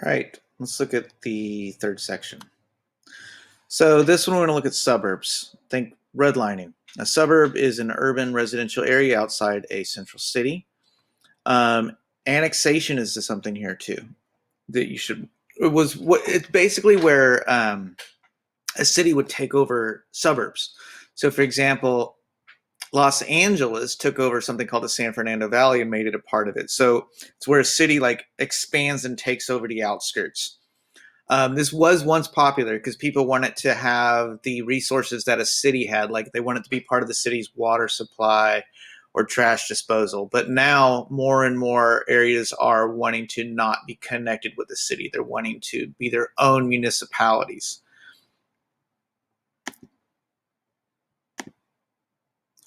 All right, let's look at the third section. So this one we're going to look at suburbs. Think redlining. A suburb is an urban residential area outside a central city. Um, Annexation is something here too that you should. It's basically where a city would take over suburbs. So, for example, Los Angeles took over something called the San Fernando Valley and made it a part of it. So it's where a city like expands and takes over the outskirts. This was once popular because people wanted to have the resources that a city had, like they wanted to be part of the city's water supply or trash disposal. But now more and more areas are wanting to not be connected with the city. They're wanting to be their own municipalities.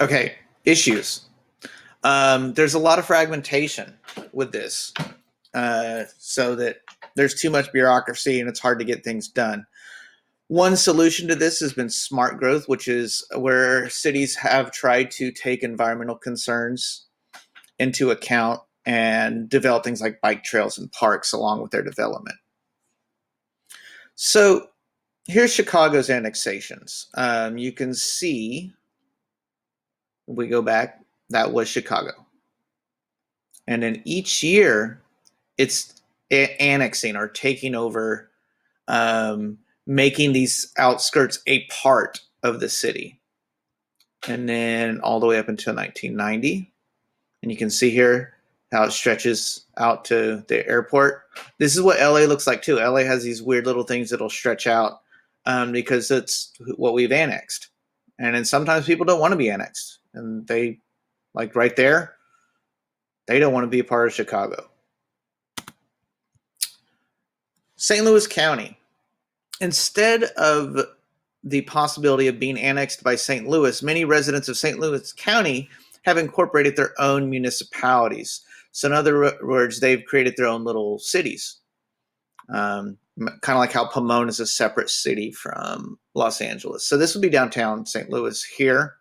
Okay, issues. There's a lot of fragmentation with this, so that there's too much bureaucracy and it's hard to get things done. One solution to this has been smart growth, which is where cities have tried to take environmental concerns into account and develop things like bike trails and parks along with their development. So here's Chicago's annexations. You can see, if we go back, that was Chicago. And then each year, it's annexing or taking over, making these outskirts a part of the city. And then all the way up until 1990. And you can see here how it stretches out to the airport. This is what LA looks like too. LA has these weird little things that'll stretch out because it's what we've annexed. And then sometimes people don't want to be annexed. And they, like right there, they don't want to be a part of Chicago. St. Louis County. Instead of the possibility of being annexed by St. Louis, many residents of St. Louis County have incorporated their own municipalities. So in other words, they've created their own little cities. Kind of like how Pomona is a separate city from Los Angeles. So this would be downtown St. Louis here.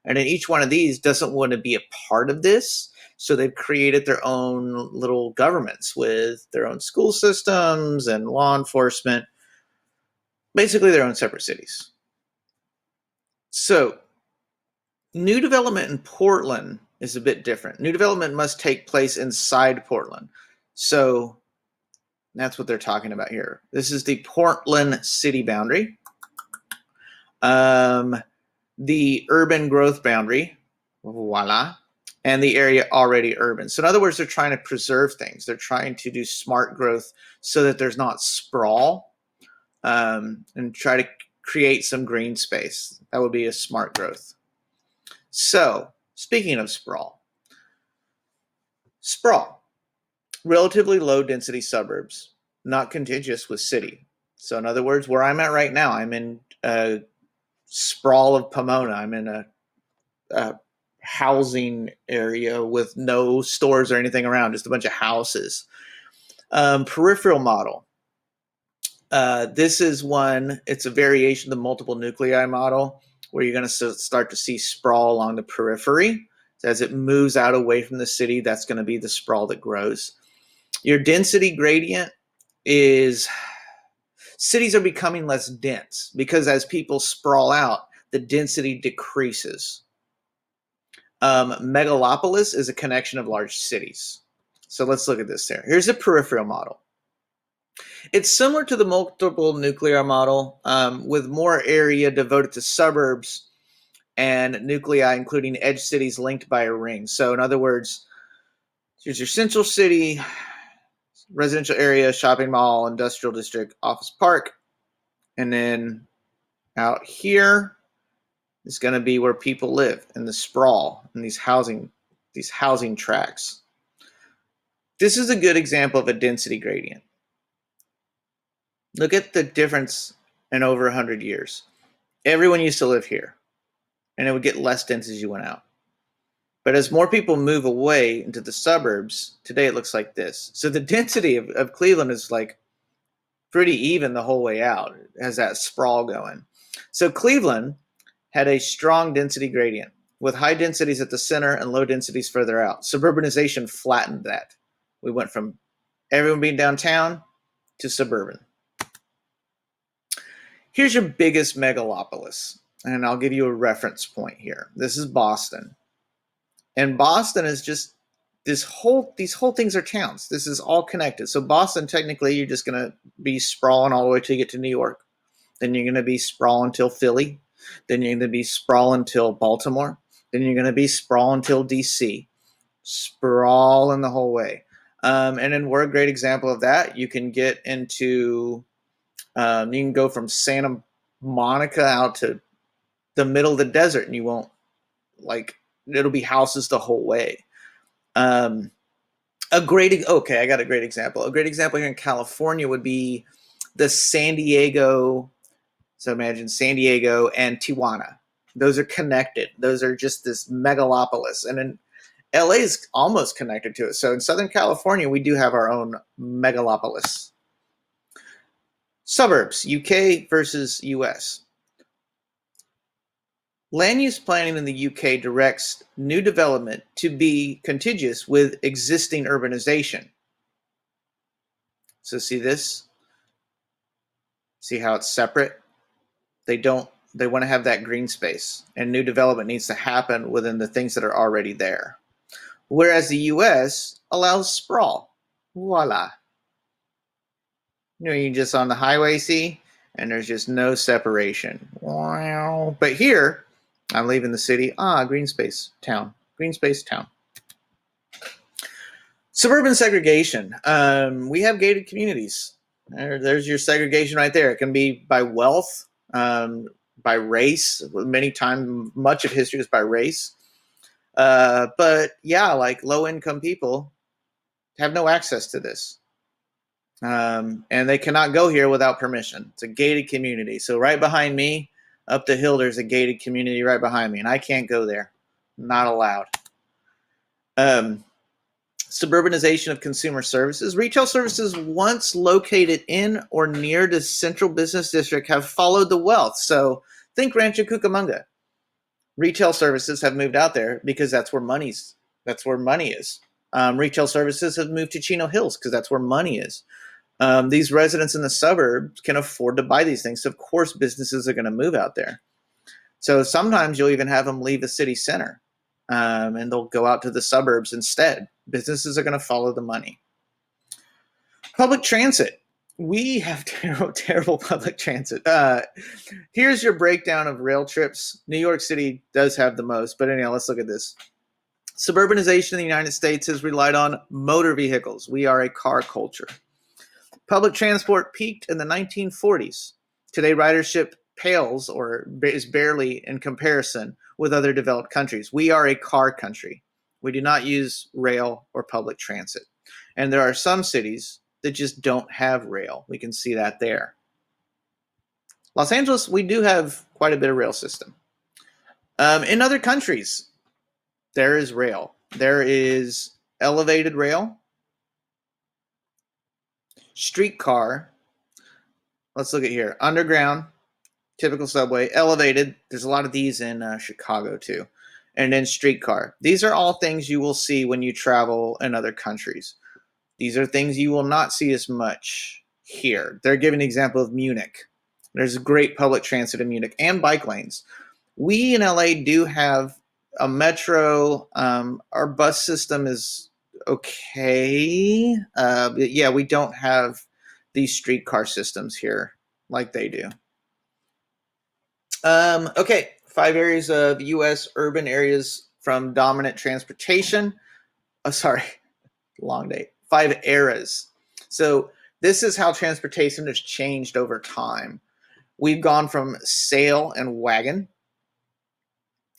And then each one of these doesn't want to be a part of this. So they've created their own little governments with their own school systems and law enforcement, basically their own separate cities. So new development in Portland is a bit different. New development must take place inside Portland. So that's what they're talking about here. This is the Portland city boundary. The urban growth boundary, voila, and the area already urban. So in other words, they're trying to preserve things. They're trying to do smart growth so that there's not sprawl, and try to create some green space. That would be a smart growth. So speaking of sprawl, relatively low density suburbs, not contiguous with city. So in other words, where I'm at right now, I'm in a sprawl of Pomona. I'm in a housing area with no stores or anything around, just a bunch of houses. Peripheral model. This is one, it's a variation of the multiple nuclei model where you're going to start to see sprawl along the periphery. As it moves out away from the city, that's going to be the sprawl that grows. Your density gradient is cities are becoming less dense because as people sprawl out, the density decreases. Megalopolis is a connection of large cities. So let's look at this there. Here's a peripheral model. It's similar to the multiple nuclear model, with more area devoted to suburbs and nuclei, including edge cities linked by a ring. So in other words, here's your central city, residential area, shopping mall, industrial district, office park. And then out here is going to be where people live in the sprawl in these housing tracts. This is a good example of a density gradient. Look at the difference in over 100 years. Everyone used to live here, and it would get less dense as you went out. But as more people move away into the suburbs, today it looks like this. So the density of Cleveland is like pretty even the whole way out. It has that sprawl going. So Cleveland had a strong density gradient with high densities at the center and low densities further out. Suburbanization flattened that. We went from everyone being downtown to suburban. Here's your biggest megalopolis, and I'll give you a reference point here. This is Boston. And Boston is just these whole things are towns. This is all connected. So Boston, technically, you're just going to be sprawling all the way till you get to New York. Then you're going to be sprawling till Philly. Then you're going to be sprawling till Baltimore. Then you're going to be sprawling till DC. Sprawling the whole way. And then we're a great example of that. You can get into, you can go from Santa Monica out to the middle of the desert, and you won't, like, it'll be houses the whole way. I got a great example. A great example here in California would be the San Diego. So imagine San Diego and Tijuana. Those are connected. Those are just this megalopolis. And then LA is almost connected to it. So in Southern California, we do have our own megalopolis. Suburbs, UK versus US. Land use planning in the UK directs new development to be contiguous with existing urbanization. So see this? See how it's separate? They want to have that green space, and new development needs to happen within the things that are already there. Whereas the US allows sprawl. Voila. You just on the highway see, and there's just no separation. Wow. But here, I'm leaving the city. Green space town. Green space town. Suburban segregation. We have gated communities. There's your segregation right there. It can be by wealth, by race. Many times, much of history is by race. But yeah, like low-income people have no access to this. And they cannot go here without permission. It's a gated community. So right behind me, up the hill, there's a gated community right behind me, and I can't go there. Not allowed. Suburbanization of consumer services. Retail services once located in or near the central business district have followed the wealth. So think Rancho Cucamonga. Retail services have moved out there because that's where money is. Retail services have moved to Chino Hills because that's where money is. These residents in the suburbs can afford to buy these things. So of course, businesses are going to move out there. So sometimes you'll even have them leave the city center, and they'll go out to the suburbs instead. Businesses are going to follow the money. Public transit. We have terrible public transit. Here's your breakdown of rail trips. New York City does have the most, but anyhow, let's look at this. Suburbanization in the United States has relied on motor vehicles. We are a car culture. Public transport peaked in the 1940s. Today, ridership pales or is barely in comparison with other developed countries. We are a car country. We do not use rail or public transit. And there are some cities that just don't have rail. We can see that there. Los Angeles, we do have quite a bit of rail system. In other countries, there is rail. There is elevated rail, streetcar. Let's look at here. Underground, typical subway, elevated. There's a lot of these in Chicago too. And then streetcar. These are all things you will see when you travel in other countries. These are things you will not see as much here. They're giving an example of Munich. There's great public transit in Munich and bike lanes. We in LA do have a metro. Our bus system is okay. But yeah, we don't have these streetcar systems here like they do. Okay, 5 areas of U.S. urban areas from dominant transportation. Long day. 5 eras. So this is how transportation has changed over time. We've gone from sail and wagon.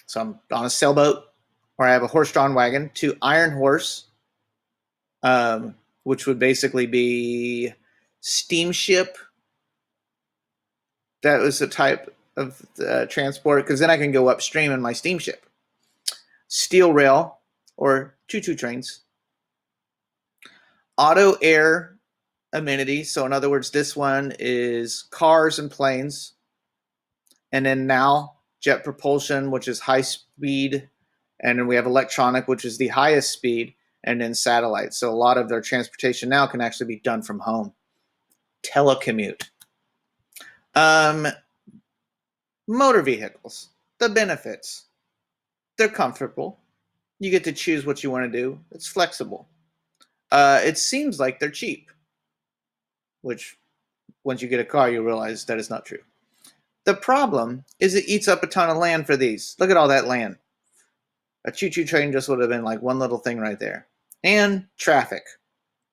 So I'm on a sailboat, or I have a horse-drawn wagon, to iron horse, which would basically be steamship. That was a type of transport, because then I can go upstream in my steamship. Steel rail, or choo-choo trains. Auto air amenity. So in other words, this one is cars and planes. And then now jet propulsion, which is high speed. And then we have electronic, which is the highest speed. And then satellite. So a lot of their transportation now can actually be done from home. telecommute. Motor vehicles, the benefits. They're comfortable. You get to choose what you want to do. It's flexible. It seems like they're cheap, which once you get a car, you realize that is not true. The problem is it eats up a ton of land for these. Look at all that land. A choo-choo train just would have been like one little thing right there. And traffic.